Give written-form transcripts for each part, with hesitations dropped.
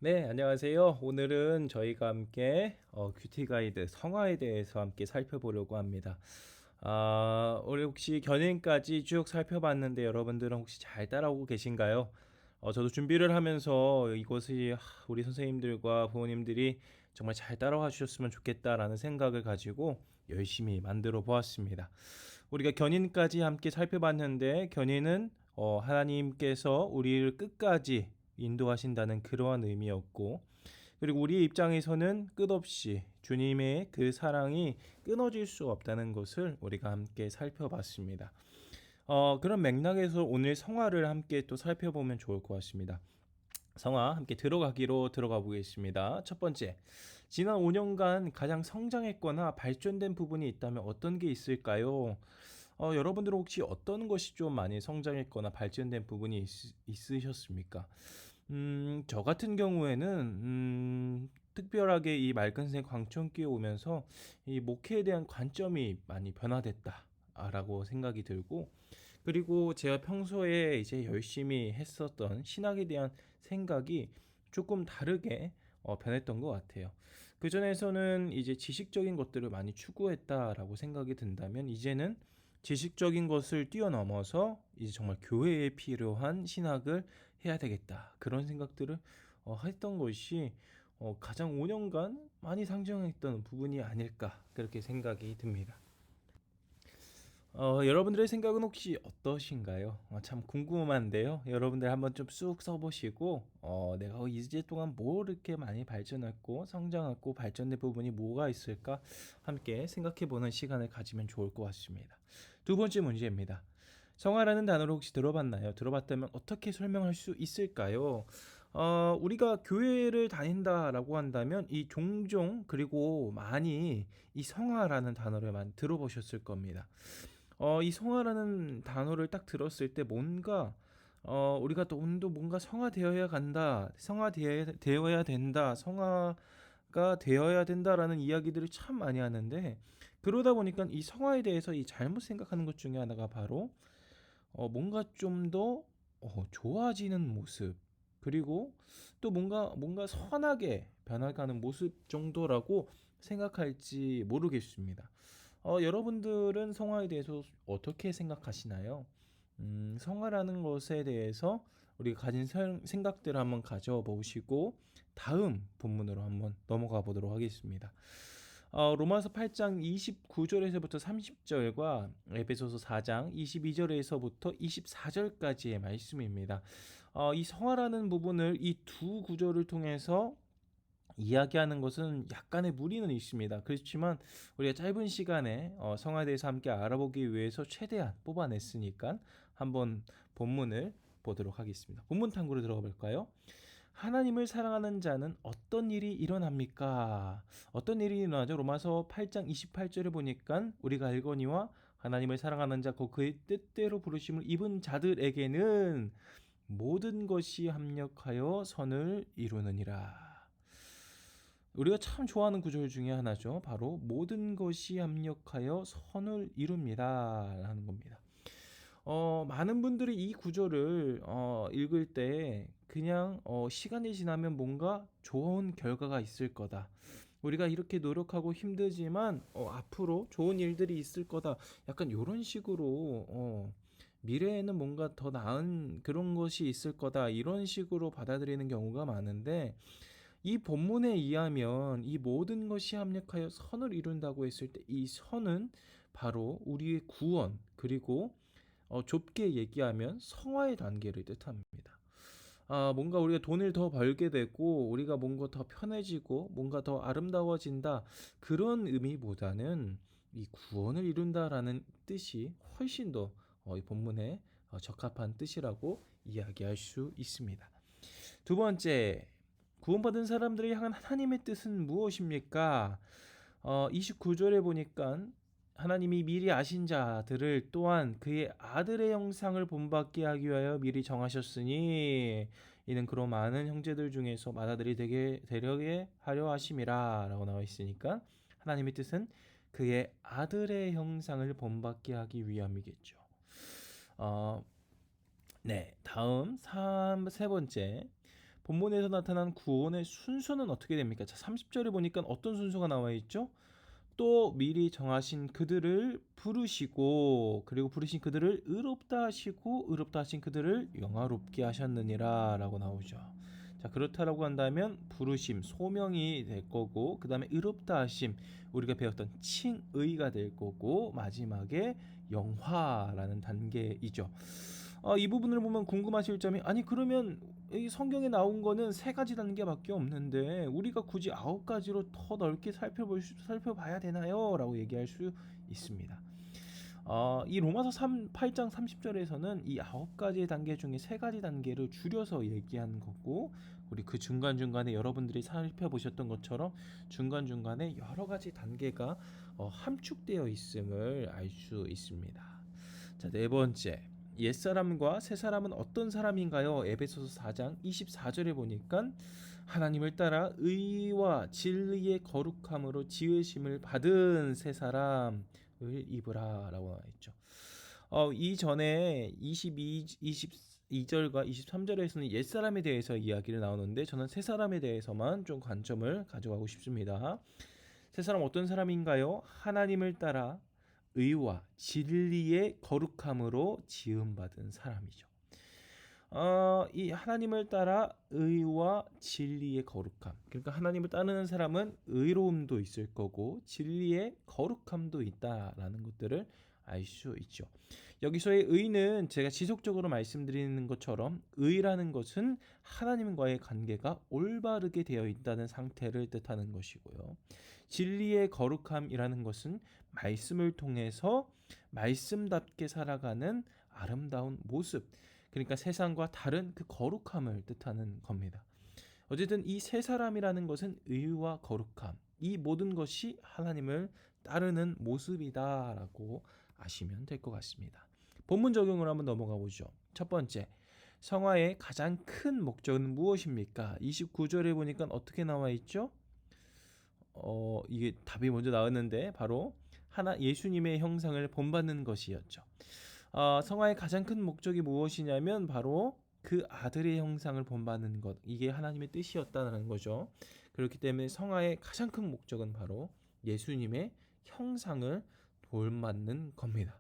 네, 안녕하세요. 오늘은 저희가 함께 큐티 가이드 성화에 대해서 함께 살펴보려고 합니다. 우리 혹시 견인까지 쭉 살펴봤는데 여러분들은 혹시 잘 따라오고 계신가요? 저도 준비를 하면서 이것이 우리 선생님들과 부모님들이 정말 잘 따라와 주셨으면 좋겠다라는 생각을 가지고 열심히 만들어 보았습니다. 우리가 견인까지 함께 살펴봤는데 견인은 하나님께서 우리를 끝까지 인도하신다는 그러한 의미였고, 그리고 우리의 입장에서는 끝없이 주님의 그 사랑이 끊어질 수 없다는 것을 우리가 함께 살펴봤습니다. 그런 맥락에서 오늘 성화를 함께 또 살펴보면 좋을 것 같습니다. 성화 함께 들어가 보겠습니다. 첫 번째, 지난 5년간 가장 성장했거나 발전된 부분이 있다면 어떤 게 있을까요? 여러분들은 혹시 어떤 것이 좀 많이 성장했거나 발전된 부분이 있으셨습니까? 저 같은 경우에는 특별하게 이 맑은색 광천교에 오면서 이 목회에 대한 관점이 많이 변화됐다라고 생각이 들고, 그리고 제가 평소에 이제 열심히 했었던 신학에 대한 생각이 조금 다르게 변했던 것 같아요. 그전에서는 이제 지식적인 것들을 많이 추구했다라고 생각이 든다면, 이제는 지식적인 것을 뛰어넘어서 이제 정말 교회에 필요한 신학을 해야 되겠다, 그런 생각들을 했던 것이 가장 5년간 많이 상정했던 부분이 아닐까, 그렇게 생각이 듭니다. 여러분들의 생각은 혹시 어떠신가요? 참 궁금한데요. 여러분들 한번 좀 쑥 써보시고, 내가 이제 동안 뭐 이렇게 많이 발전했고, 성장했고, 발전된 부분이 뭐가 있을까? 함께 생각해보는 시간을 가지면 좋을 것 같습니다. 두 번째 문제입니다. 성화라는 단어를 혹시 들어봤나요? 들어봤다면 어떻게 설명할 수 있을까요? 우리가 교회를 다닌다라고 한다면 이 종종 그리고 많이 이 성화라는 단어를 많이 들어보셨을 겁니다. 이 성화라는 단어를 딱 들었을 때 뭔가 우리가 또 뭔가 성화되어야 간다, 성화되어야 된다, 성화가 되어야 된다라는 이야기들을 참 많이 하는데, 그러다 보니까 이 성화에 대해서 이 잘못 생각하는 것 중에 하나가 바로 뭔가 좀 더 좋아지는 모습, 그리고 또 뭔가 선하게 변화가는 모습 정도라고 생각할지 모르겠습니다. 여러분들은 성화에 대해서 어떻게 생각하시나요? 성화라는 것에 대해서 우리가 가진 생각들을 한번 가져보시고 다음 본문으로 한번 넘어가 보도록 하겠습니다. 로마서 8장 29절에서부터 30절과 에베소서 4장 22절에서부터 24절까지의 말씀입니다. 이 성화라는 부분을 이 두 구절을 통해서 이야기하는 것은 약간의 무리는 있습니다. 그렇지만 우리가 짧은 시간에 성화에 대해서 함께 알아보기 위해서 최대한 뽑아냈으니까 한번 본문을 보도록 하겠습니다. 본문 탐구로 들어가 볼까요? 하나님을 사랑하는 자는 어떤 일이 일어납니까? 어떤 일이 일어나죠? 로마서 8장 28절을 보니까 우리가 알거니와 하나님을 사랑하는 자 곧 그의 뜻대로 부르심을 입은 자들에게는 모든 것이 합력하여 선을 이루느니라. 우리가 참 좋아하는 구절 중에 하나죠. 바로 모든 것이 합력하여 선을 이룹니다 라는 겁니다. 많은 분들이 이 구절을 읽을 때 그냥 시간이 지나면 뭔가 좋은 결과가 있을 거다, 우리가 이렇게 노력하고 힘들지만 앞으로 좋은 일들이 있을 거다, 약간 이런 식으로 미래에는 뭔가 더 나은 그런 것이 있을 거다, 이런 식으로 받아들이는 경우가 많은데, 이 본문에 의하면 이 모든 것이 합력하여 선을 이룬다고 했을 때 이 선은 바로 우리의 구원, 그리고 좁게 얘기하면 성화의 단계를 뜻합니다. 뭔가 우리가 돈을 더 벌게 되고 우리가 뭔가 더 편해지고 뭔가 더 아름다워진다, 그런 의미보다는 이 구원을 이룬다라는 뜻이 훨씬 더 이 본문에 적합한 뜻이라고 이야기할 수 있습니다. 두 번째, 구원받은 사람들을 향한 하나님의 뜻은 무엇입니까? 29절에 보니까 하나님이 미리 아신 자들을 또한 그의 아들의 형상을 본받게 하기 위하여 미리 정하셨으니 이는 그로 많은 형제들 중에서 맏아들이 되게 하려 하심이라 라고 나와 있으니까, 하나님의 뜻은 그의 아들의 형상을 본받게 하기 위함이겠죠. 네, 다음 세 번째, 본문에서 나타난 구원의 순서는 어떻게 됩니까? 자, 30절에 보니까 어떤 순서가 나와 있죠? 또 미리 정하신 그들을 부르시고, 그리고 부르신 그들을 의롭다 하시고 의롭다 하신 그들을 영화롭게 하셨느니라 라고 나오죠. 자, 그렇다라고 한다면 부르심, 소명이 될 거고, 그 다음에 의롭다 하심, 우리가 배웠던 칭의가 될 거고, 마지막에 영화라는 단계이죠. 이 부분을 보면 궁금하실 점이, 아니 그러면 이 성경에 나온 거는 세 가지 단계밖에 없는데 우리가 굳이 9가지로 더 넓게 살펴봐야 되나요? 라고 얘기할 수 있습니다. 이 로마서 8장 30절에서는 이 9가지의 단계 중에 3가지 단계를 줄여서 얘기한 거고, 우리 그 중간중간에 여러분들이 살펴보셨던 것처럼 중간중간에 여러 가지 단계가 함축되어 있음을 알 수 있습니다. 자, 네 번째, 옛사람과 새사람은 어떤 사람인가요? 에베소서 4장 24절에 보니까 하나님을 따라 의와 진리의 거룩함으로 지으심을 받은 새사람을 입으라 라고 나와 있죠. 이전에 22절과 23절에서는 옛사람에 대해서 이야기를 나오는데, 저는 새사람에 대해서만 좀 관점을 가져가고 싶습니다. 새사람 어떤 사람인가요? 하나님을 따라 의와 진리의 거룩함으로 지음받은 사람이죠. 이 하나님을 따라 의와 진리의 거룩함, 그러니까 하나님을 따르는 사람은 의로움도 있을 거고 진리의 거룩함도 있다라는 것들을 알 수 있죠. 여기서의 의는 제가 지속적으로 말씀드리는 것처럼 의라는 것은 하나님과의 관계가 올바르게 되어 있다는 상태를 뜻하는 것이고요. 진리의 거룩함이라는 것은 말씀을 통해서 말씀답게 살아가는 아름다운 모습, 그러니까 세상과 다른 그 거룩함을 뜻하는 겁니다. 어쨌든 이 세 사람이라는 것은 의와 거룩함, 이 모든 것이 하나님을 따르는 모습이다라고 아시면 될 것 같습니다. 본문 적용으로 한번 넘어가 보죠. 첫 번째, 성화의 가장 큰 목적은 무엇입니까? 29절에 보니까 어떻게 나와 있죠? 이게 답이 먼저 나왔는데 바로 예수님의 형상을 본받는 것이었죠. 성화의 가장 큰 목적이 무엇이냐면 바로 그 아들의 형상을 본받는 것, 이게 하나님의 뜻이었다는 거죠. 그렇기 때문에 성화의 가장 큰 목적은 바로 예수님의 형상을 본받는 겁니다.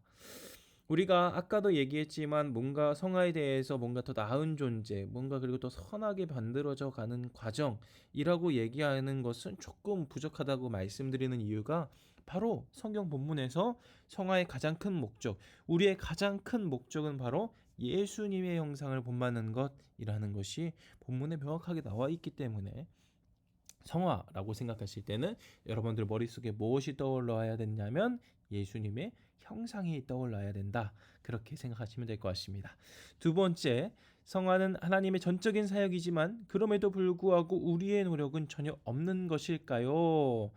우리가 아까도 얘기했지만 뭔가 성화에 대해서 뭔가 더 나은 존재, 뭔가 그리고 더 선하게 만들어져 가는 과정이라고 얘기하는 것은 조금 부족하다고 말씀드리는 이유가 바로 성경 본문에서 성화의 가장 큰 목적, 우리의 가장 큰 목적은 바로 예수님의 형상을 본받는 것이라는 것이 본문에 명확하게 나와 있기 때문에 성화라고 생각하실 때는 여러분들 머릿속에 무엇이 떠올라야 되냐면 예수님의 형상이 떠올라야 된다, 그렇게 생각하시면 될 것 같습니다. 두 번째, 성화는 하나님의 전적인 사역이지만 그럼에도 불구하고 우리의 노력은 전혀 없는 것일까요?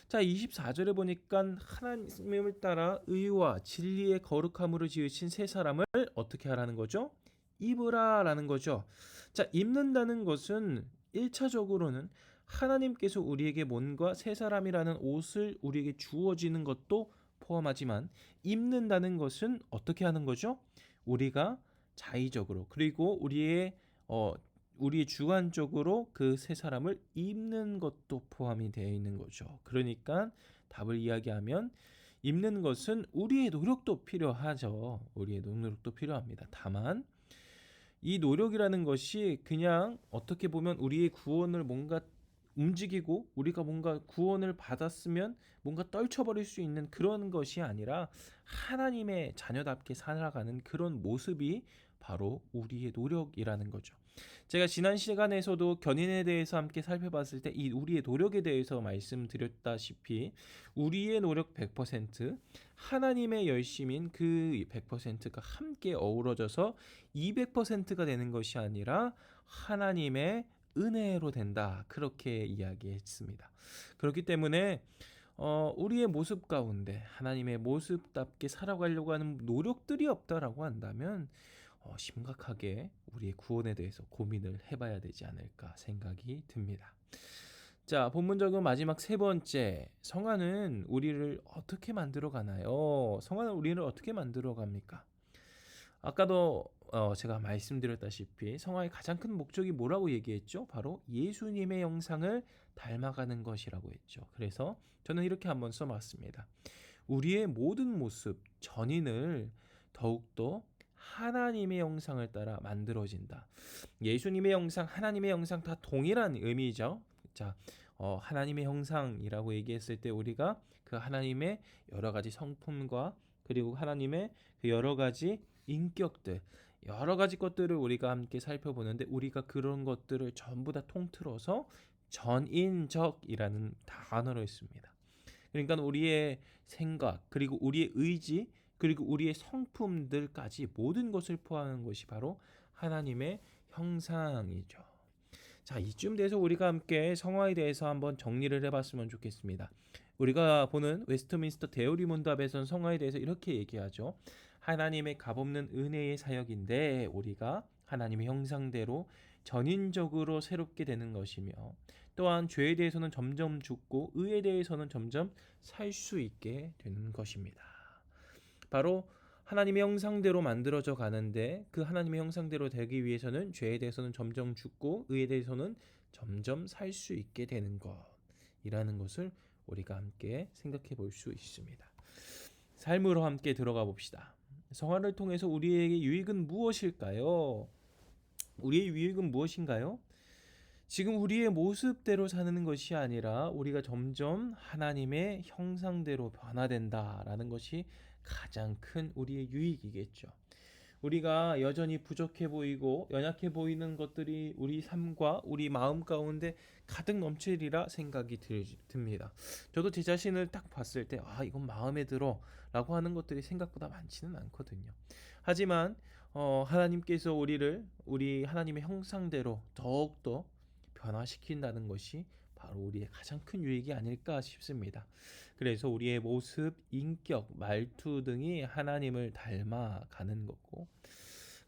자, 24절에 보니까 하나님을 따라 의와 진리의 거룩함으로 지으신 세 사람을 어떻게 하라는 거죠? 입으라 라는 거죠. 자, 입는다는 것은 1차적으로는 하나님께서 우리에게 뭔가 새 사람이라는 옷을 우리에게 주어지는 것도 포함하지만, 입는다는 것은 어떻게 하는 거죠? 우리가 자의적으로, 그리고 우리의 주관적으로 그 새 사람을 입는 것도 포함이 되어 있는 거죠. 그러니까 답을 이야기하면 입는 것은 우리의 노력도 필요하죠. 우리의 노력도 필요합니다. 다만 이 노력이라는 것이 그냥 어떻게 보면 우리의 구원을 뭔가 움직이고 우리가 뭔가 구원을 받았으면 뭔가 떨쳐버릴 수 있는 그런 것이 아니라 하나님의 자녀답게 살아가는 그런 모습이 바로 우리의 노력이라는 거죠. 제가 지난 시간에서도 견인에 대해서 함께 살펴봤을 때 이 우리의 노력에 대해서 말씀드렸다시피 우리의 노력 100%, 하나님의 열심인 그 100%가 함께 어우러져서 200%가 되는 것이 아니라 하나님의 은혜로 된다, 그렇게 이야기했습니다. 그렇기 때문에 우리의 모습 가운데 하나님의 모습답게 살아가려고 하는 노력들이 없다라고 한다면 심각하게 우리의 구원에 대해서 고민을 해봐야 되지 않을까 생각이 듭니다. 자, 본문 적용 마지막 세 번째, 성화는 우리를 어떻게 만들어 가나요? 성화는 우리를 어떻게 만들어 갑니까? 아까도 제가 말씀드렸다시피 성화의 가장 큰 목적이 뭐라고 얘기했죠? 바로 예수님의 형상을 닮아가는 것이라고 했죠. 그래서 저는 이렇게 한번 써봤습니다. 우리의 모든 모습, 전인을 더욱더 하나님의 형상을 따라 만들어진다. 예수님의 형상, 하나님의 형상 다 동일한 의미죠. 자, 하나님의 형상이라고 얘기했을 때 우리가 그 하나님의 여러 가지 성품과 그리고 하나님의 그 여러 가지 인격들, 여러 가지 것들을 우리가 함께 살펴보는데 우리가 그런 것들을 전부 다 통틀어서 전인적이라는 단어를 씁니다. 그러니까 우리의 생각, 그리고 우리의 의지, 그리고 우리의 성품들까지 모든 것을 포함하는 것이 바로 하나님의 형상이죠. 자, 이쯤 돼서 우리가 함께 성화에 대해서 한번 정리를 해봤으면 좋겠습니다. 우리가 보는 웨스트민스터 대우리 문답에선 성화에 대해서 이렇게 얘기하죠. 하나님의 값없는 은혜의 사역인데 우리가 하나님의 형상대로 전인적으로 새롭게 되는 것이며 또한 죄에 대해서는 점점 죽고 의에 대해서는 점점 살 수 있게 되는 것입니다. 바로 하나님의 형상대로 만들어져 가는데 그 하나님의 형상대로 되기 위해서는 죄에 대해서는 점점 죽고 의에 대해서는 점점 살 수 있게 되는 것이라는 것을 우리가 함께 생각해 볼 수 있습니다. 삶으로 함께 들어가 봅시다. 성화를 통해서 우리에게 유익은 무엇일까요? 우리의 유익은 무엇인가요? 지금 우리의 모습대로 사는 것이 아니라 우리가 점점 하나님의 형상대로 변화된다라는 것이 가장 큰 우리의 유익이겠죠. 우리가 여전히 부족해 보이고 연약해 보이는 것들이 우리 삶과 우리 마음 가운데 가득 넘치리라 생각이 듭니다. 저도 제 자신을 딱 봤을 때 이건 마음에 들어 라고 하는 것들이 생각보다 많지는 않거든요. 하지만 하나님께서 우리 하나님의 형상대로 더욱더 변화시킨다는 것이 바로 우리의 가장 큰 유익이 아닐까 싶습니다. 그래서 우리의 모습, 인격, 말투 등이 하나님을 닮아가는 거고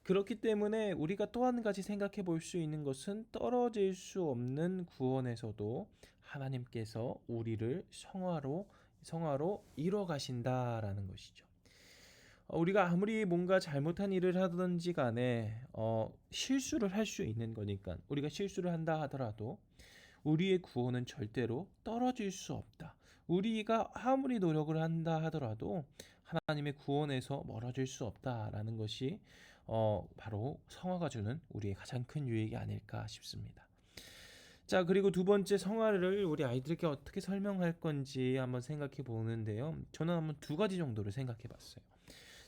그렇기 때문에 우리가 또 한 가지 생각해 볼 수 있는 것은 떨어질 수 없는 구원에서도 하나님께서 우리를 성화로 이뤄 가신다라는 것이죠. 우리가 아무리 뭔가 잘못한 일을 하든지 간에 실수를 할 수 있는 거니까 우리가 실수를 한다 하더라도 우리의 구원은 절대로 떨어질 수 없다. 우리가 아무리 노력을 한다 하더라도 하나님의 구원에서 멀어질 수 없다라는 것이 바로 성화가 주는 우리의 가장 큰 유익이 아닐까 싶습니다. 자, 그리고 두 번째 성화를 우리 아이들에게 어떻게 설명할 건지 한번 생각해 보는데요. 저는 한번 두 가지 정도를 생각해 봤어요.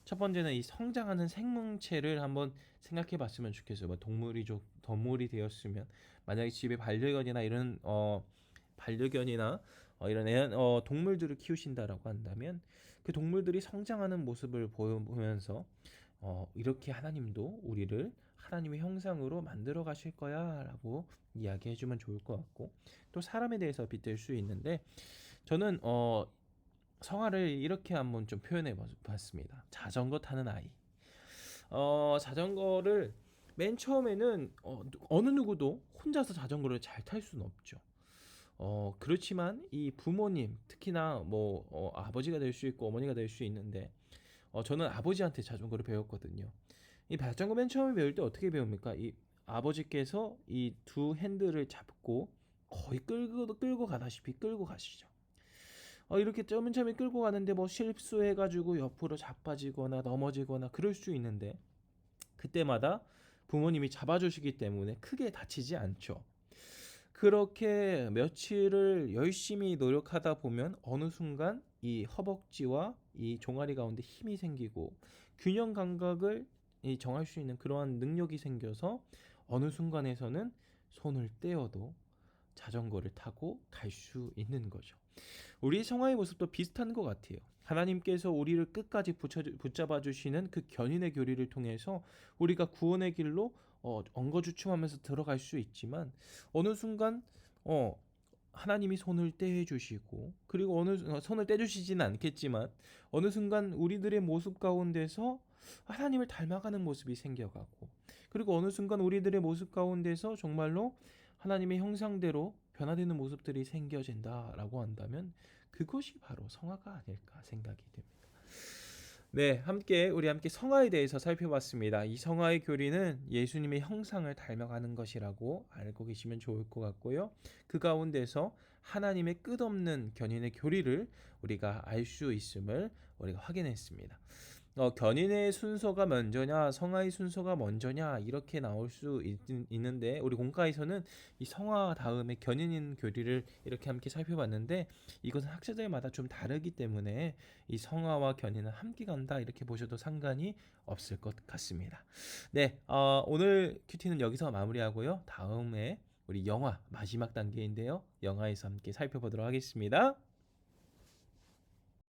첫 번째는 이 성장하는 생명체를 한번 생각해 봤으면 좋겠어요. 뭐 동물이 되었으면 만약에 집에 반려견이나 이런 동물들을 키우신다라고 한다면 그 동물들이 성장하는 모습을 보면서 이렇게 하나님도 우리를 하나님의 형상으로 만들어 가실 거야라고 이야기해 주면 좋을 것 같고 또 사람에 대해서 빗댈 수 있는데 저는 성화를 이렇게 한번 좀 표현해 봤습니다. 자전거 타는 아이. 자전거를 맨 처음에는 어느 누구도 혼자서 자전거를 잘 탈 수는 없죠. 그렇지만 이 부모님, 특히나 뭐 아버지가 될 수 있고 어머니가 될 수 있는데 저는 아버지한테 자전거를 배웠거든요. 이 자전거 맨 처음에 배울 때 어떻게 배웁니까? 이 아버지께서 이 두 핸들을 잡고 거의 끌고 가다시피 끌고 가시죠. 이렇게 점점이 끌고 가는데 뭐 실수해가지고 옆으로 자빠지거나 넘어지거나 그럴 수 있는데 그때마다 부모님이 잡아주시기 때문에 크게 다치지 않죠. 그렇게 며칠을 열심히 노력하다 보면 어느 순간 이 허벅지와 이 종아리 가운데 힘이 생기고 균형 감각을 정할 수 있는 그러한 능력이 생겨서 어느 순간에서는 손을 떼어도 자전거를 타고 갈 수 있는 거죠. 우리 성화의 모습도 비슷한 것 같아요. 하나님께서 우리를 끝까지 붙잡아 주시는 그 견인의 교리를 통해서 우리가 구원의 길로 엉거주춤하면서 들어갈 수 있지만 어느 순간 하나님이 손을 떼어 주시고 그리고 손을 떼 주시지는 않겠지만 어느 순간 우리들의 모습 가운데서 하나님을 닮아가는 모습이 생겨가고 그리고 어느 순간 우리들의 모습 가운데서 정말로 하나님의 형상대로 변화되는 모습들이 생겨진다라고 한다면 그것이 바로 성화가 아닐까 생각이 됩니다. 네, 우리 함께 성화에 대해서 살펴봤습니다. 이 성화의 교리는 예수님의 형상을 닮아가는 것이라고 알고 계시면 좋을 것 같고요. 그 가운데서 하나님의 끝없는 견인의 교리를 우리가 알 수 있음을 우리가 확인했습니다. 견인의 순서가 먼저냐, 성화의 순서가 먼저냐 이렇게 나올 수 있는데 우리 공과에서는 이 성화 다음에 견인인 교리를 이렇게 함께 살펴봤는데 이것은 학자들마다 좀 다르기 때문에 이 성화와 견인은 함께 간다 이렇게 보셔도 상관이 없을 것 같습니다. 네, 오늘 큐티는 여기서 마무리하고요. 다음에 우리 영화 마지막 단계인데요. 영화에서 함께 살펴보도록 하겠습니다.